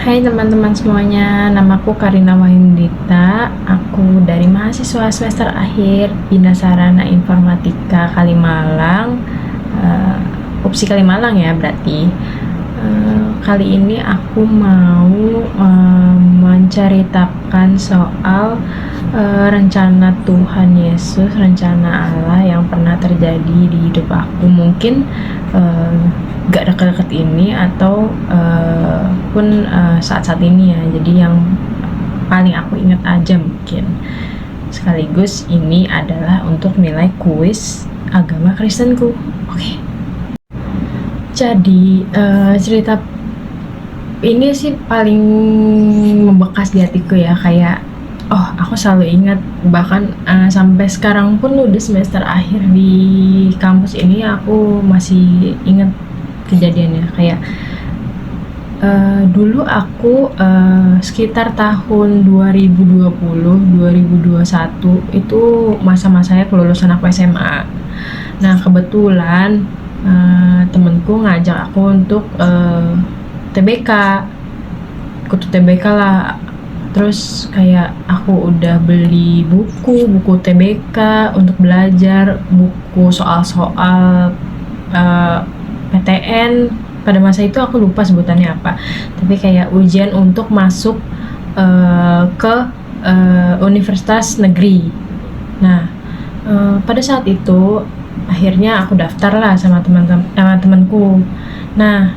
Hai teman-teman semuanya, namaku Karina Wahyundita. Aku dari mahasiswa semester akhir Bina Sarana Informatika Kalimalang, UPSI Kalimalang ya berarti. Kali ini aku mau menceritakan soal rencana Tuhan Yesus, rencana Allah yang pernah terjadi di hidup aku. Mungkin gak deket-deket ini atau pun saat-saat ini ya. Jadi yang paling aku ingat aja mungkin. Sekaligus ini adalah untuk nilai kuis agama Kristenku. Oke. Jadi cerita ini sih paling membekas di hatiku ya, kayak aku selalu ingat, bahkan sampai sekarang pun udah semester akhir di kampus ini aku masih ingat kejadiannya. Kayak dulu aku sekitar tahun 2020-2021 itu masa-masanya kelulusan aku SMA. Nah kebetulan temenku ngajak aku untuk TBK, ikut TBK lah. Terus kayak aku udah beli buku TBK untuk belajar, buku soal-soal PTN. Pada masa itu aku lupa sebutannya apa, tapi kayak ujian untuk masuk ke universitas negeri. Nah pada saat itu akhirnya aku daftar lah sama teman-temanku. Nah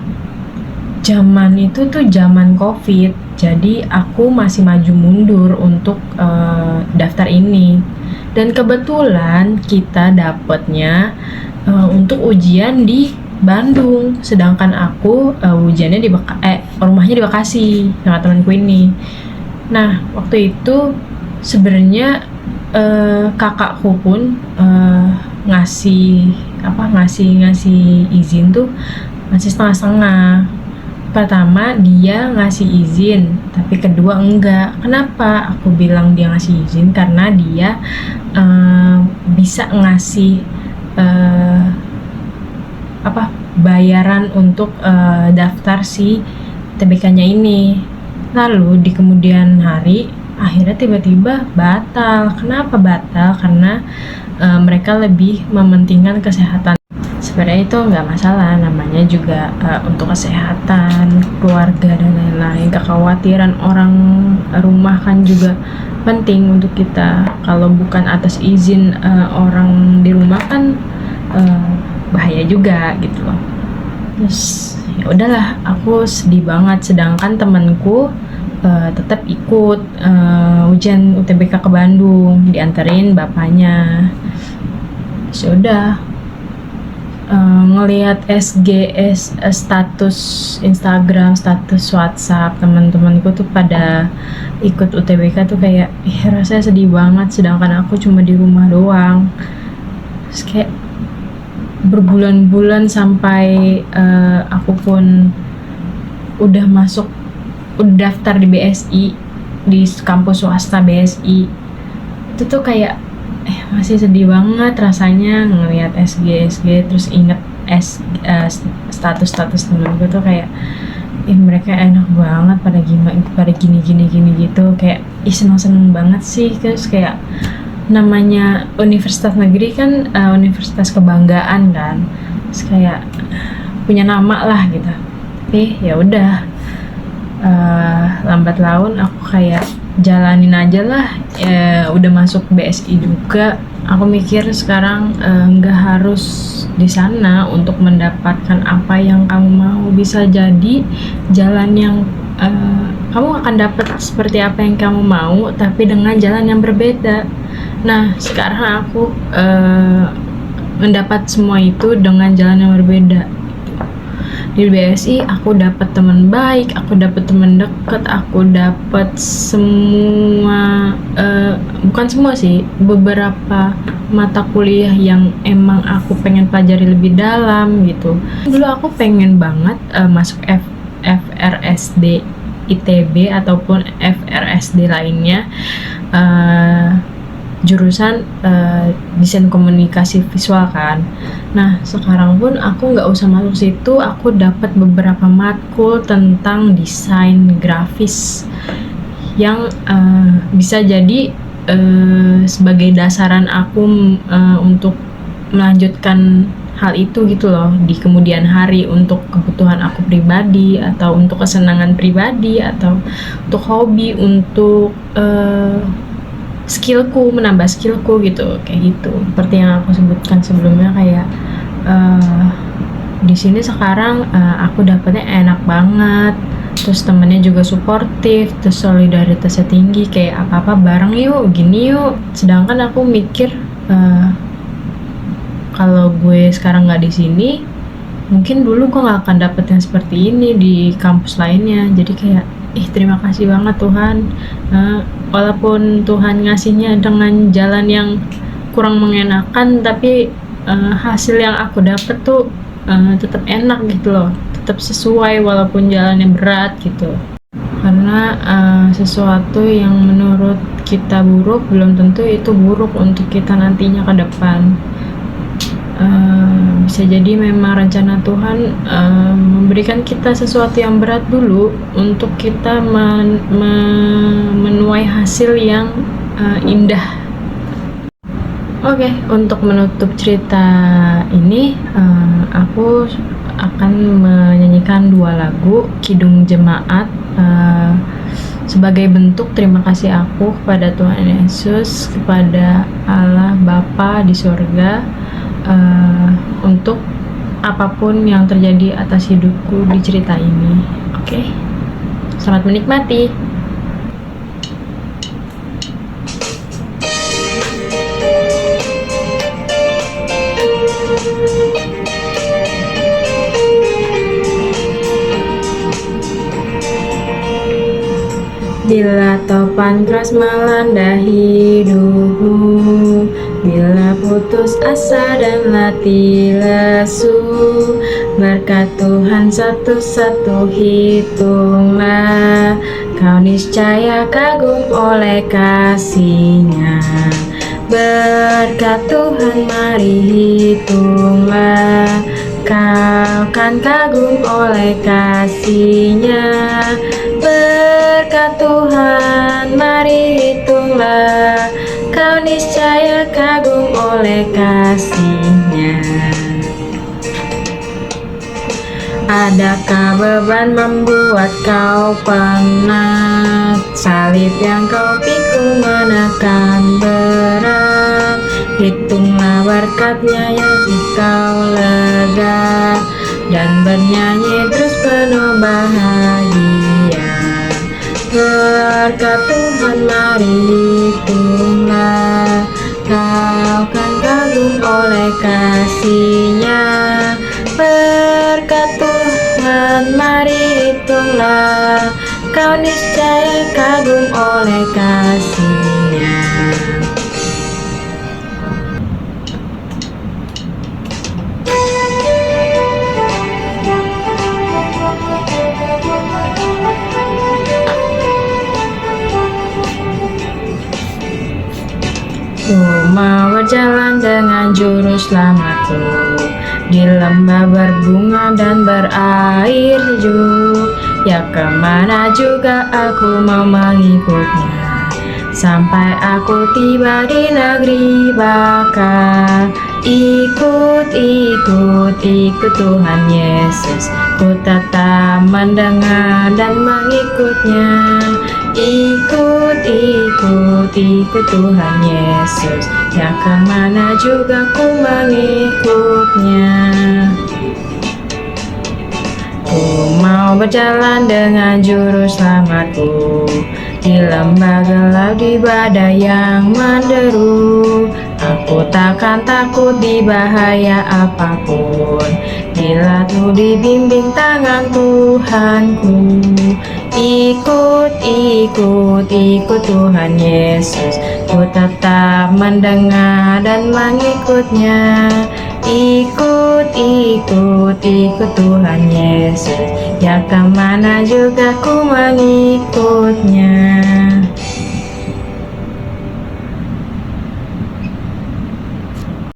zaman itu tuh zaman COVID, jadi aku masih maju mundur untuk daftar ini. Dan kebetulan kita dapetnya untuk ujian di Bandung, sedangkan aku ujiannya di rumahnya di Bekasi sama temanku ini. Nah waktu itu sebenarnya kakakku pun ngasih izin tuh masih setengah-setengah. Pertama dia ngasih izin, tapi kedua enggak. Kenapa aku bilang dia ngasih izin? Karena dia bisa ngasih bayaran untuk daftar si TBK-nya ini. Lalu di kemudian hari akhirnya tiba-tiba batal. Kenapa batal? Karena mereka lebih mementingkan kesehatan. Sebenarnya itu nggak masalah, namanya juga untuk kesehatan keluarga dan lain-lain. Kekhawatiran orang rumah kan juga penting untuk kita. Kalau bukan atas izin orang di rumah kan bahaya juga gitu loh. Terus ya udahlah, aku sedih banget. Sedangkan temanku tetap ikut ujian UTBK ke Bandung, dianterin bapaknya. Sudah ngelihat status Instagram, status WhatsApp teman-temanku tuh pada ikut UTBK tuh kayak rasanya sedih banget, sedangkan aku cuma di rumah doang. Terus kayak berbulan-bulan sampai aku pun udah daftar di BSI, di kampus swasta BSI. Itu tuh kayak masih sedih banget rasanya ngelihat SG. Terus inget status temenku tuh kayak mereka enak banget pada gini gitu, kayak seneng banget sih. Terus kayak namanya universitas negeri kan universitas kebanggaan kan, terus kayak punya nama lah gitu. Tapi ya udah, lambat laun aku kayak jalanin aja lah. Udah masuk BSI juga, aku mikir sekarang nggak harus di sana untuk mendapatkan apa yang kamu mau. Bisa jadi jalan yang kamu akan dapat seperti apa yang kamu mau, tapi dengan jalan yang berbeda. Nah sekarang aku mendapat semua itu dengan jalan yang berbeda. Di BSI aku dapat teman baik, aku dapat teman dekat, aku dapat semua, bukan semua sih, beberapa mata kuliah yang emang aku pengen pelajari lebih dalam gitu. Dulu aku pengen banget masuk FRSD ITB ataupun FRSD lainnya. jurusan desain komunikasi visual kan. Nah sekarang pun aku nggak usah masuk situ, aku dapat beberapa matkul tentang desain grafis yang bisa jadi sebagai dasaran aku untuk melanjutkan hal itu gitu loh di kemudian hari, untuk kebutuhan aku pribadi atau untuk kesenangan pribadi atau untuk hobi, untuk skillku, menambah skillku gitu, kayak gitu. Seperti yang aku sebutkan sebelumnya, kayak di sini sekarang aku dapetnya enak banget, terus temennya juga suportif, terus solidaritasnya tinggi, kayak apa-apa bareng yuk, gini yuk. Sedangkan aku mikir kalau gue sekarang nggak di sini, mungkin dulu gue nggak akan dapet yang seperti ini di kampus lainnya. Jadi kayak terima kasih banget Tuhan, walaupun Tuhan ngasihnya dengan jalan yang kurang mengenakan, tapi hasil yang aku dapet tuh tetap enak gitu loh, tetap sesuai walaupun jalannya berat gitu. Karena sesuatu yang menurut kita buruk belum tentu itu buruk untuk kita nantinya ke depan. Bisa jadi memang rencana Tuhan memberikan kita sesuatu yang berat dulu untuk kita menuai hasil yang indah. Oke, untuk menutup cerita ini aku akan menyanyikan 2 lagu Kidung Jemaat sebagai bentuk terima kasih aku kepada Tuhan Yesus, kepada Allah Bapa di surga, untuk apapun yang terjadi atas hidupku di cerita ini. Oke, selamat menikmati. Bila topan keras melanda hidupmu, bila putus asa dan latih lesu, berkat Tuhan satu-satu hitunglah, kau niscaya kagum oleh kasih-Nya. Berkat Tuhan mari hitunglah, kau kan kagum oleh kasih-Nya. Berkat Tuhan mari hitunglah, kau niscaya kagum oleh kasih-Nya. Adakah beban membuat kau penat? Salib yang kau pikul menekan berat. Hitunglah berkat-Nya yang kau lega, dan bernyanyi terus penuh bahagia. Berkat Tuhan mari hitunglah, kau kan kagum oleh kasih-Nya. Berkat Tuhan mari hitunglah, kau niscaya kagum oleh kasih-Nya. Ku mau berjalan dengan juru selamatku di lembah berbunga dan berair sejuk. Ya kemana juga aku mau mengikutnya, sampai aku tiba di negeri baka. Ikut, ikut, ikut Tuhan Yesus, ku tetap mendengar dan mengikutnya. Ikut, ikut, ikut Tuhan Yesus, ya kemana juga ku mengikutnya. Ku mau berjalan dengan juru selamatku di lembah gelap, di badai yang menderu. Aku takkan takut di bahaya apapun, bila ku dibimbing tangan Tuhanku. Ikut, ikut, ikut Tuhan Yesus, ku tetap mendengar dan mengikutnya. Ikut, ikut, ikut Tuhan Yesus, ya kemana juga ku mengikutnya.